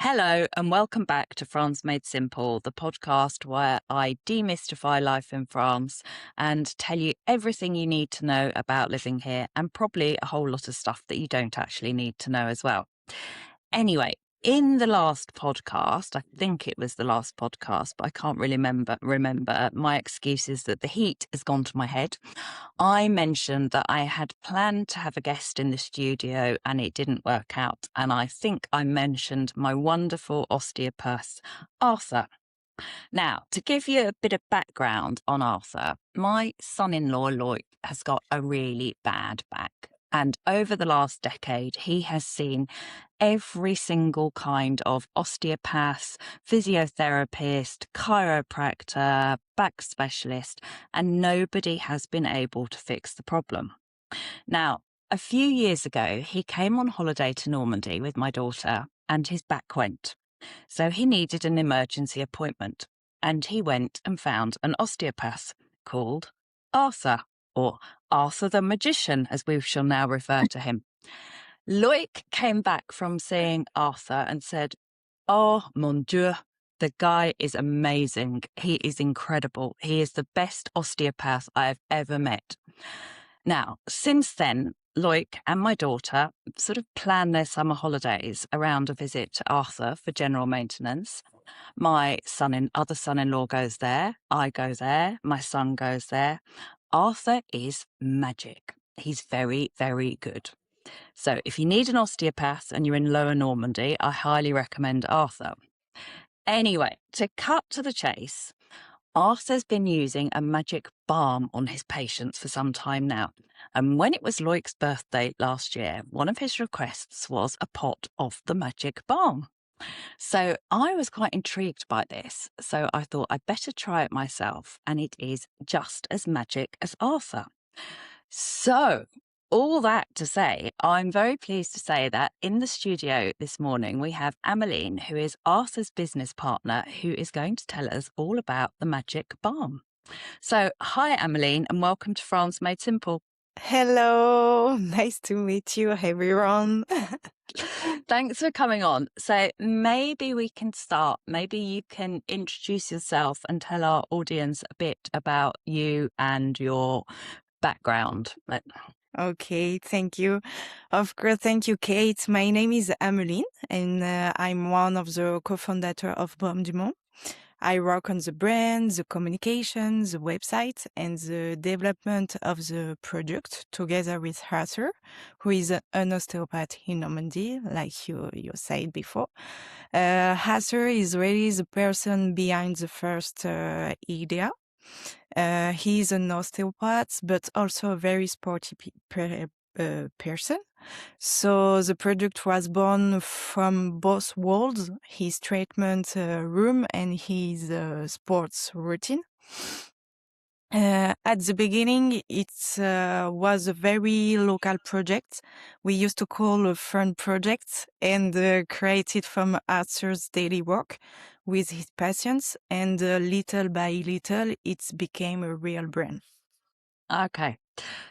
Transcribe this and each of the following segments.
Hello, and welcome back to France Made Simple, the podcast where I demystify life in France and tell you everything you need to know about living here, and probably a whole lot of stuff that you don't actually need to know as well. Anyway, in the last podcast, I think it was the last podcast, but I can't really remember. My excuse is that the heat has gone to my head. I mentioned that I had planned to have a guest in the studio and it didn't work out. And I think I mentioned my wonderful osteopath, Arthur. Now, to give you a bit of background on Arthur, my son-in-law, Loic, has got a really bad back. And over the last decade, he has seen every single kind of osteopath, physiotherapist, chiropractor, back specialist, and nobody has been able to fix the problem. Now, a few years ago, he came on holiday to Normandy with my daughter and his back went. So he needed an emergency appointment and he went and found an osteopath called Arthur, or Arthur the Magician, as we shall now refer to him. Loic came back from seeing Arthur and said, "Oh, mon Dieu, the guy is amazing. He is incredible. He is the best osteopath I have ever met." Now, since then, Loic and my daughter sort of plan their summer holidays around a visit to Arthur for general maintenance. My other son-in-law goes there. I go there. My son goes there. Arthur is magic. He's very, very good. So if you need an osteopath and you're in Lower Normandy, I highly recommend Arthur. Anyway, to cut to the chase, Arthur's been using a magic balm on his patients for some time now. And when it was Loic's birthday last year, one of his requests was a pot of the magic balm. So I was quite intrigued by this. So I thought I'd better try it myself. And it is just as magic as Arthur. So all that to say, I'm very pleased to say that in the studio this morning, we have Ameline, who is Arthur's business partner, who is going to tell us all about the magic balm. So hi, Ameline, and welcome to France Made Simple. Hello, nice to meet you, everyone. Thanks for coming on. So maybe we can start. Maybe you can introduce yourself and tell our audience a bit about you and your background. Okay, thank you. Of course, thank you, Kate. My name is Ameline, and I'm one of the co-founders of Baume de Mont. I work on the brand, the communication, the website, and the development of the product together with Arthur, who is an osteopath in Normandy, like you said before. Arthur is really the person behind the first idea. He's an osteopath, but also a very sporty person. So the product was born from both worlds, his treatment room and his sports routine. At the beginning, it was a very local project. We used to call a fun project and created from Arthur's daily work with his patients. And little by little, it became a real brand. Okay.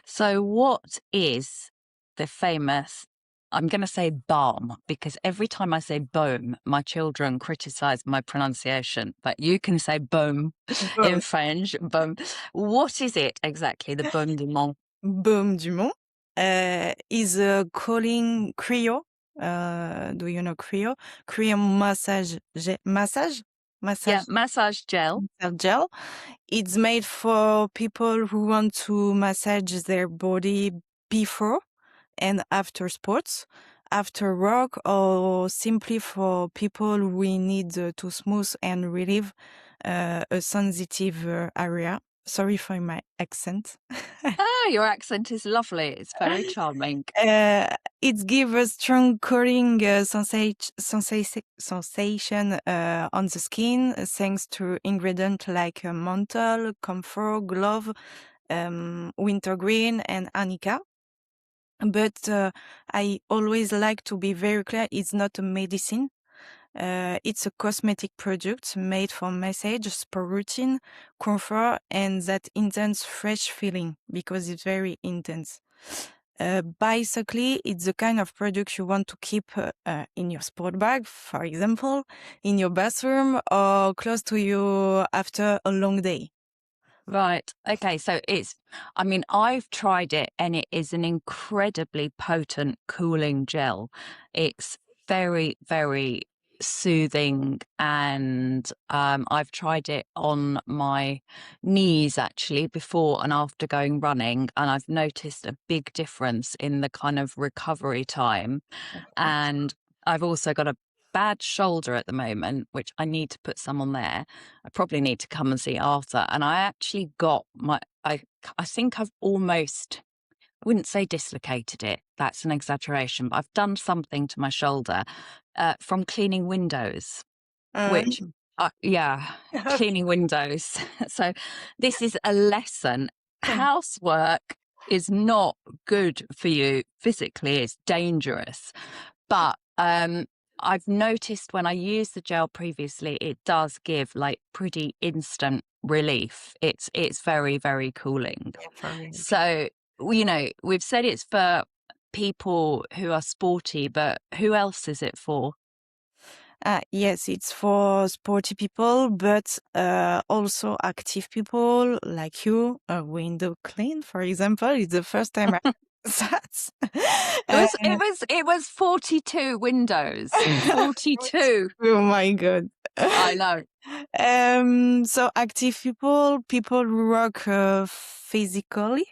So what is the famous, I'm going to say balm, because every time I say baume, my children criticize my pronunciation, but you can say baume in French, baume. What is it exactly, the Baume de Mont? Baume du Mont is calling cryo. Do you know cryo? Cryo massage. Yeah, massage gel. Gel. It's made for people who want to massage their body before and after sports, after work, or simply for people who need to smooth and relieve a sensitive area. Sorry for my accent. Your accent is lovely. It's very charming. It gives a strong cooling sensation on the skin thanks to ingredients like menthol, camphor, clove, wintergreen, and arnica. But I always like to be very clear, it's not a medicine. It's a cosmetic product made for massage, sport routine, comfort, and that intense fresh feeling because it's very intense. Basically, it's the kind of product you want to keep in your sport bag, for example, in your bathroom or close to you after a long day. Right. Okay. So I mean, I've tried it and it is an incredibly potent cooling gel. It's very, very soothing. And I've tried it on my knees actually before and after going running. And I've noticed a big difference in the kind of recovery time. Of course. And I've also got a bad shoulder at the moment, which I need to put some on there. I probably need to come and see Arthur. And I actually got I think I've almost, I wouldn't say dislocated it. That's an exaggeration, but I've done something to my shoulder from cleaning windows, which, Um, yeah, cleaning windows. So this is a lesson. okay. Housework is not good for you physically. It's dangerous. But I've noticed when I used the gel previously, it does give like pretty instant relief. It's very, very cooling. Yeah, for real. So, we've said it's for people who are sporty, but who else is it for? Yes, it's for sporty people, but also active people like you, window clean, for example. It's the first time I that. It was 42 windows. 42. Oh my God. I know. So active people who work physically,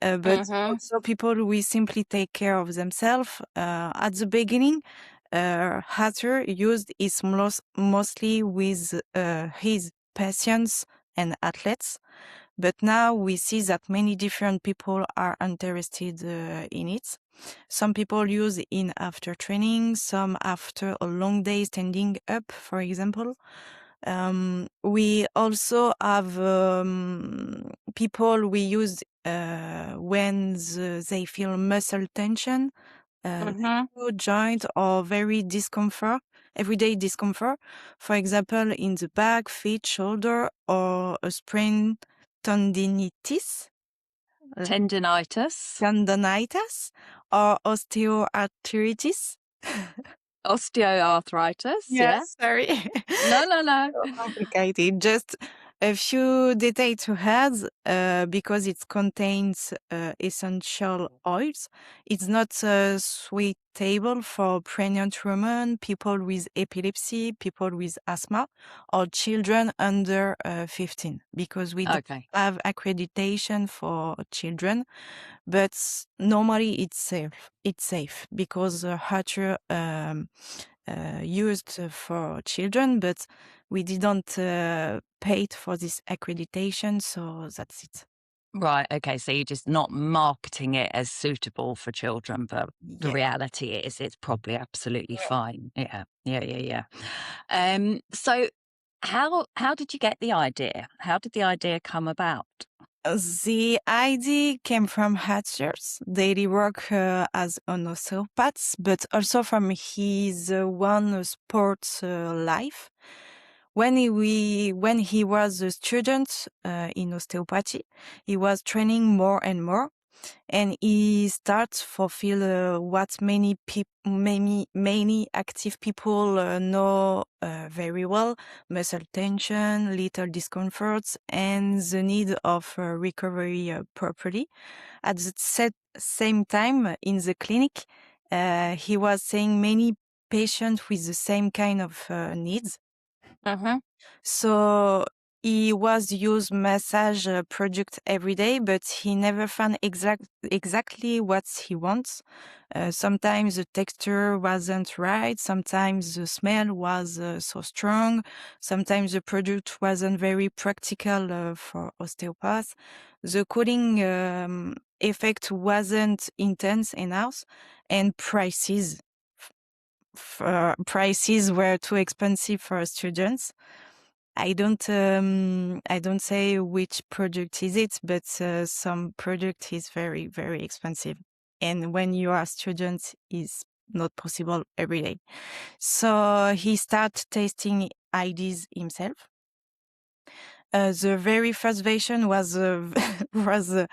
but Mhm. also people who simply take care of themselves. At the beginning, Hatter used his mostly with his patients and athletes, but now we see that many different people are interested in it. Some people use it after training, some after a long day standing up, for example. We also have people we use when they feel muscle tension, Mhm. joint or very discomfort, everyday discomfort. For example, in the back, feet, shoulder, or a sprained tendinitis, uh, Tendinitis, tendonitis, or osteoarthritis. osteoarthritis, yeah. Yes, sorry. No, no, no. So complicated. Just a few details to add, because it contains essential oils. It's not suitable for pregnant women, people with epilepsy, people with asthma, or children under 15, because we don't Okay. have accreditation for children. But normally it's safe. It's safe because Hatcher used for children, but we didn't pay it for this accreditation, so that's it. Right. Okay. So you're just not marketing it as suitable for children, but the Yeah. reality is it's probably absolutely fine. Yeah. Yeah. Yeah. Yeah. So how did you get the idea? How did the idea come about? The idea came from Hatcher's daily work as an osteopath, but also from his one sports life. When he was a student in osteopathy, he was training more and more, and he starts fulfill what many active people know very well: muscle tension, little discomforts, and the need of recovery properly. At the same time, in the clinic, he was seeing many patients with the same kind of needs. Mhm. So he was use massage product every day, but he never found exactly what he wants. Sometimes the texture wasn't right. Sometimes the smell was so strong. Sometimes the product wasn't very practical for osteopaths. The cooling effect wasn't intense enough, and prices were too expensive for students. I don't say which product is it, but some product is very, very expensive. And when you are student, is not possible every day. So he started tasting ideas himself. The very first version was was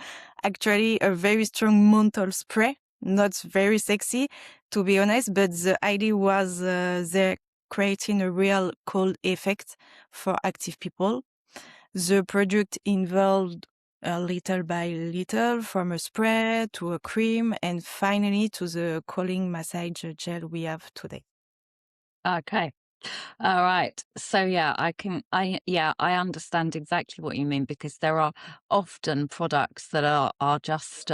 actually a very strong menthol spray, not very sexy, to be honest. But the idea was they're creating a real cold effect for active people. The product involved little by little, from a spray to a cream, and finally to the cooling massage gel we have today. Okay. All right. So yeah, I understand exactly what you mean, because there are often products that are just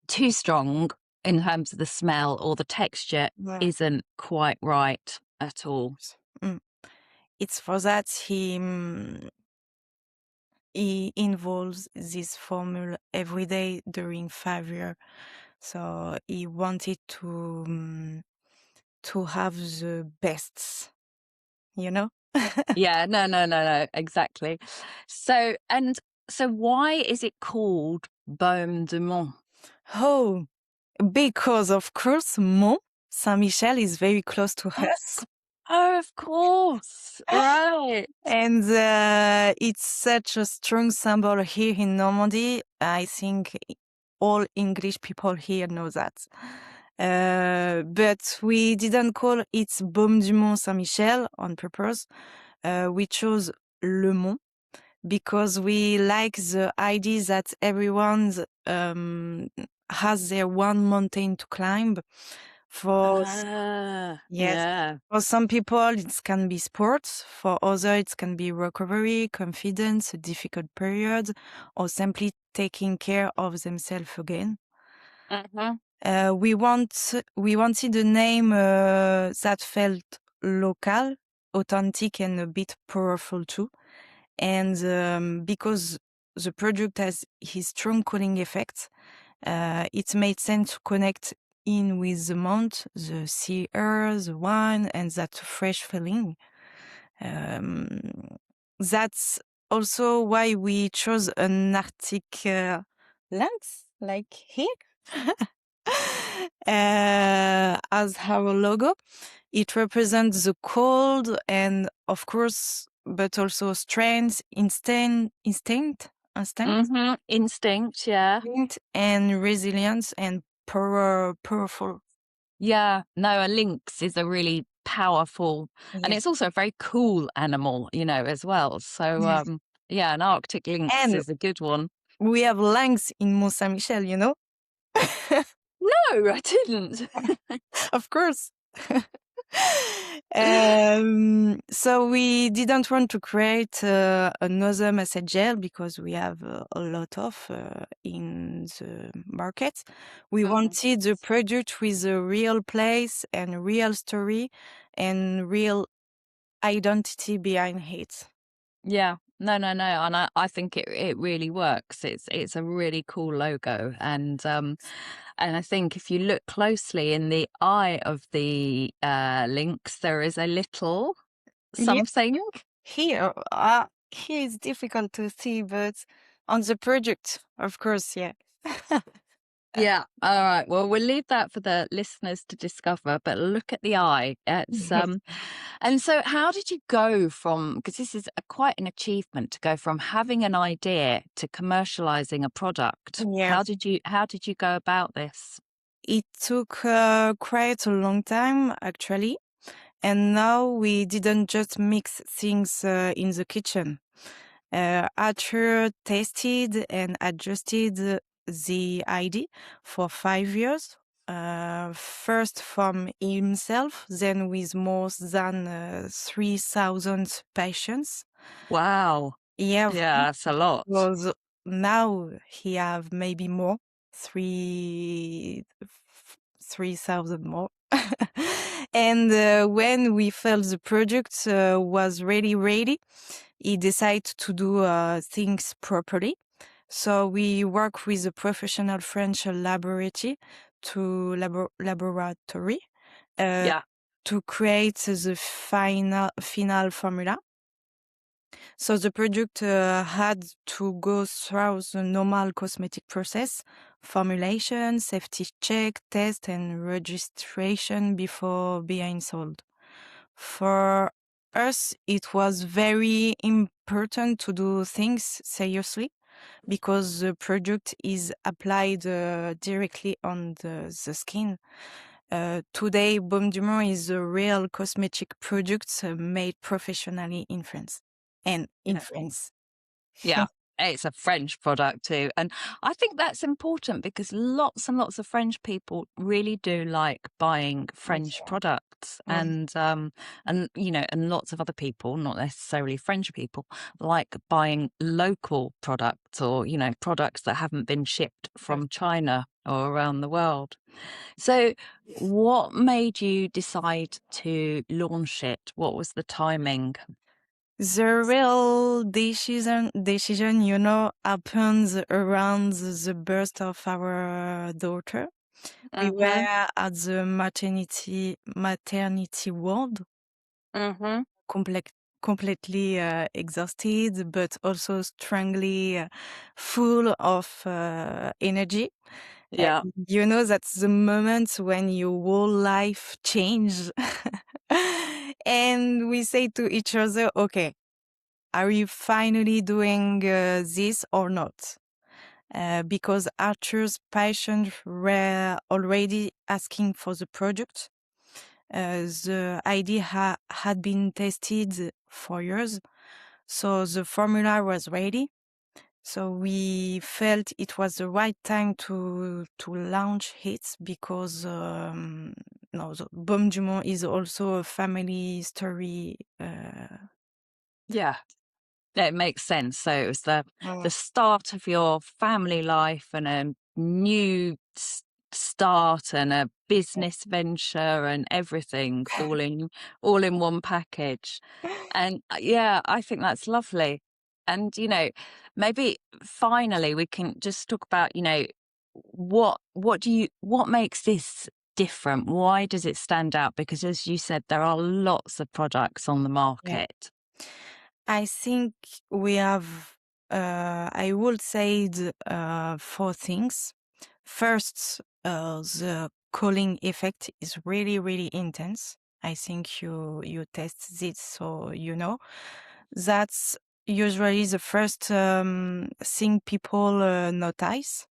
too strong in terms of the smell, or the texture Yeah. isn't quite right at all. Mm. It's for that he involves this formula every day during 5 years. So he wanted to have the best, you know? Yeah, no, exactly. So, and so why is it called Baume de Mont? Oh, because of course Mont-Saint-Michel is very close to us. Oh, of course. Right. And it's such a strong symbol here in Normandy. I think all English people here know that. But we didn't call it Baume du Mont Saint-Michel on purpose. We chose Le Mont because we like the idea that everyone has their one mountain to climb. For Yes. Yeah. For some people, it can be sports. For others, it can be recovery, confidence, a difficult period, or simply taking care of themselves again. Mhm. We wanted a name that felt local, authentic, and a bit powerful too. And because the product has his strong cooling effect, it made sense to connect in with the mount, the sea air, the wine, and that fresh feeling. That's also why we chose an Arctic lens, like here, as our logo. It represents the cold and, of course, but also strength, Mhm. Instinct, yeah. instinct, and resilience and powerful. Yeah. No, a lynx is a really powerful, and Yes. it's also a very cool animal, as well. So, Yes. yeah, an Arctic lynx And is a good one. we have lynx in Mont-Saint-Michel, you know? No, I didn't. Of course. So we didn't want to create another massage gel because we have a lot of in the market. We Mm. wanted the product with a real place and real story and real identity behind it. Yeah. No, and I think it really works. It's a really cool logo, and I think if you look closely in the eye of the lynx, there is a little Yeah, something. here it's difficult to see, but on the product, of course, yeah. Yeah. All right. Well, we'll leave that for the listeners to discover, but look at the eye. It's and so how did you go from, because this is quite an achievement to go from having an idea to commercializing a product. Yeah. How did you go about this? It took quite a long time, actually. And now we didn't just mix things in the kitchen. Arthur tasted and adjusted the idea for 5 years. First from himself, then with more than 3,000 patients. Wow. Yeah, Yeah, that's a lot. because now he have maybe more, three 3,000 more. And when we felt the product was really ready, he decided to do things properly. So we work with a professional French laboratory uh, Yeah. to create the final formula. So the product had to go through the normal cosmetic process: formulation, safety check, test, and registration before being sold. For us, it was very important to do things seriously because the product is applied directly on the skin. Today, Baume de Mont is a real cosmetic product made professionally in France and in Yeah. France. Yeah, it's a French product too. And I think that's important because lots and lots of French people really do like buying French products. Mm. And you know, and lots of other people, not necessarily French people, like buying local products or, you know, products that haven't been shipped from China or around the world. So what made you decide to launch it? What was the timing? The real decision, happens around the birth of our daughter. We Mm-hmm. were at the maternity ward, Mm-hmm. complex, completely exhausted, but also strongly full of energy. And Yeah. that's the moment when your whole life change. And we say to each other, okay, are you finally doing this or not? Because Arthur's patients were already asking for the product. The idea had been tested for years, so the formula was ready. So we felt it was the right time to launch it because no, the Baume du Mont is also a family story. Yeah. Yeah, it makes sense. So it was the Mm. start of your family life and a new start and a business venture and everything all in one package. And yeah, I think that's lovely. And you know, maybe finally we can just talk about, you know, what makes this different? Why does it stand out? Because as you said, there are lots of products on the Yeah. market. I think we have, I would say, four things. First, the cooling effect is really, really intense. I think you test it, so you know. That's usually the first thing people notice.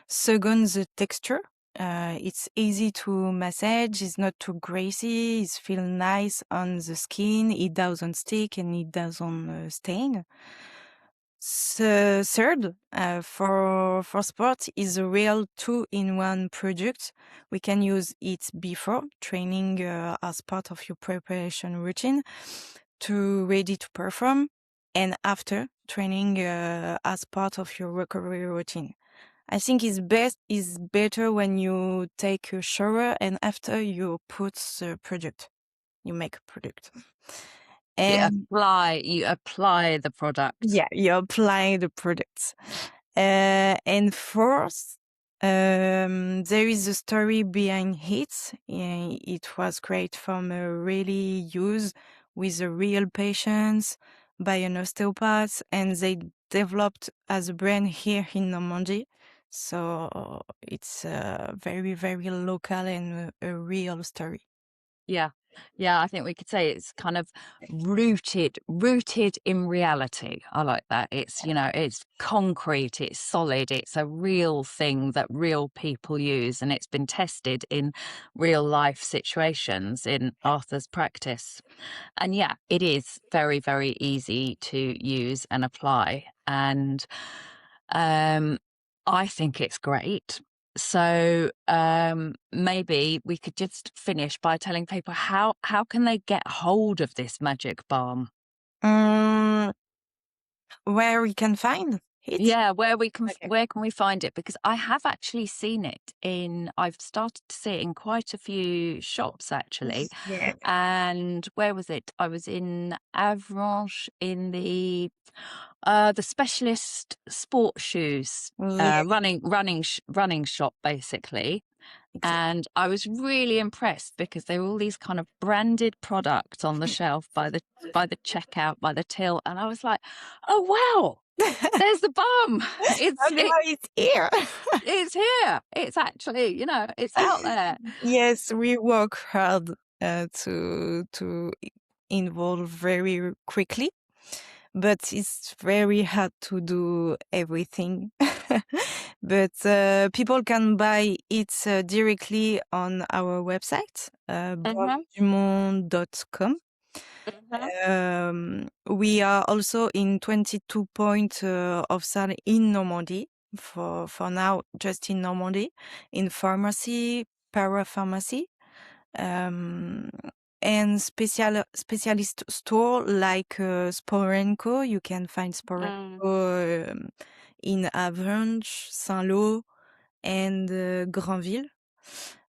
Second, the texture. It's easy to massage, it's not too greasy, it feels nice on the skin, it doesn't stick and it doesn't stain. Third, for sports, is a real two-in-one product. We can use it before training as part of your preparation routine to ready to perform, and after training as part of your recovery routine. I think it's better when you take a shower and after you put the product, you make a product. And You apply the product. yeah, you apply the products. And fourth, there is a story behind it. It was created from a really use with a real patients by an osteopath, and they developed as a brand here in Normandy. So it's very, very local and a real story. Yeah. Yeah, I think we could say it's kind of rooted in reality. I like that. It's, you know, it's concrete, it's solid, it's a real thing that real people use, and it's been tested in real life situations in Arthur's practice. And yeah, it is very, very easy to use and apply. And um, I think it's great. So maybe we could just finish by telling people how can they get hold of this magic balm? Um, where we can find it? Yeah, Okay. where can we find it? Because I have actually seen it I've started to see it in quite a few shops actually. Yeah. And where was it? I was in Avranches in the specialist sport shoes Yeah, running shop basically. exactly. And I was really impressed because there were all these kind of branded products on the shelf by the checkout, by the till, and I was like, "Oh wow, there's the balm! Oh, now it's here. It's here! It's actually, it's out there." Yes, we work hard to involve very quickly, but it's very hard to do everything. But people can buy it directly on our website, Mm-hmm. baumedumont.com. Mm-hmm. We are also in 22 points of sale in Normandy for now, just in Normandy, in pharmacy, parapharmacy, um, and specialist store like Sporenco. You can find Mm. Sporenco in Avranches, Saint-Lô, and Granville.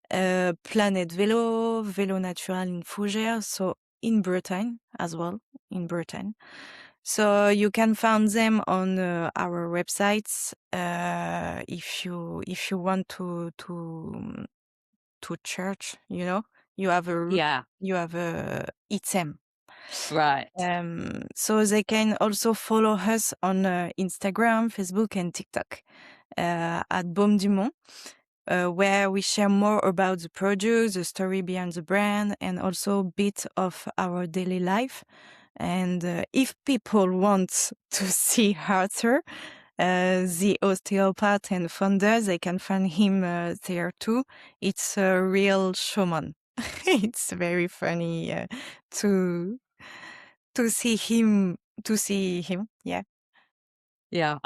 Planet Vélo, Vélo Natural in Fougères, so in Bretagne as well, in Bretagne. So you can find them on our websites if you want to church, you know, you have Yeah, you have a item. right. So they can also follow us on Instagram, Facebook, and TikTok at Baume du Mont, where we share more about the product, the story behind the brand, and also a bit of our daily life. And if people want to see Arthur, the osteopath and founder, they can find him there too. It's a real showman. It's very funny to to see him to see him. Yeah. Yeah,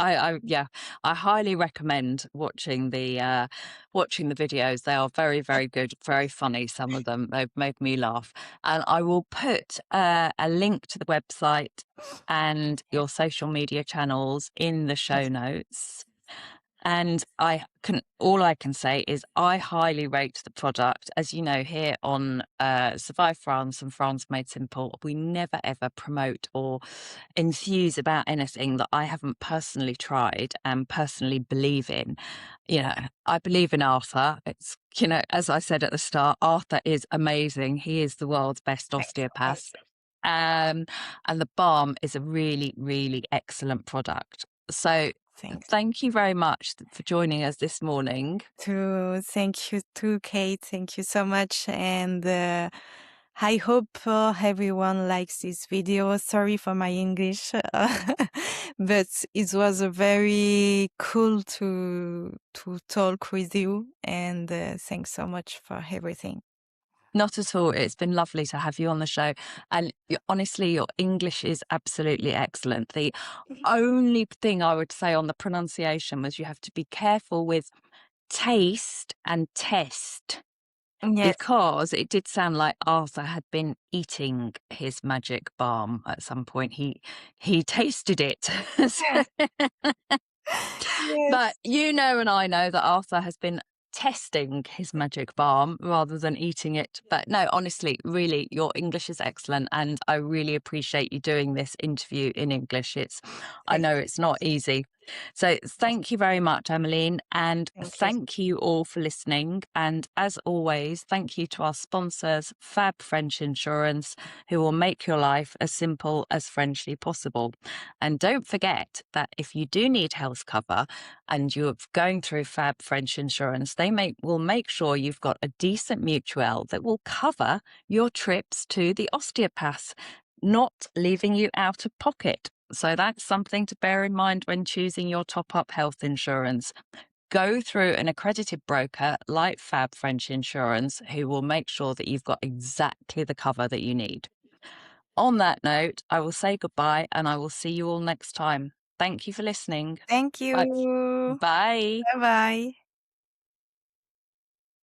yeah, I highly recommend watching the videos. They are very, very good, very funny. Some of them they've made me laugh, and I will put a link to the website and your social media channels in the show notes. And all I can say is I highly rate the product. As you know, here on Survive France and France Made Simple, we never ever promote or enthuse about anything that I haven't personally tried and personally believe in. You know, I believe in Arthur. It's, you know, as I said at the start, Arthur is amazing. He is the world's best osteopath. And the balm is a really, really excellent product. So Thanks. thank you very much for joining us this morning. To thank you too, Kate. Thank you so much, and I hope everyone likes this video. Sorry for my English, but it was a very cool to talk with you, and thanks so much for everything. Not at all. It's been lovely to have you on the show. And honestly, your English is absolutely excellent. The only thing I would say on the pronunciation was you have to be careful with taste and test, Yes, because it did sound like Arthur had been eating his magic balm at some point. He tasted it. But yes, you know, and I know that Arthur has been testing his magic balm rather than eating it. But no, honestly, really, your English is excellent. And I really appreciate you doing this interview in English. I thank know you, it's not easy. So thank you very much, Ameline. And thank you, thank you all for listening. And as always, thank you to our sponsors, Fab French Insurance, who will make your life as simple as Frenchly possible. And don't forget that if you do need health cover and you're going through Fab French Insurance, will make sure you've got a decent mutuelle that will cover your trips to the osteopath, not leaving you out of pocket. So that's something to bear in mind when choosing your top-up health insurance. Go through an accredited broker like Fab French Insurance, who will make sure that you've got exactly the cover that you need. On that note, I will say goodbye and I will see you all next time. Thank you for listening. thank Bye. you. Bye. Bye bye.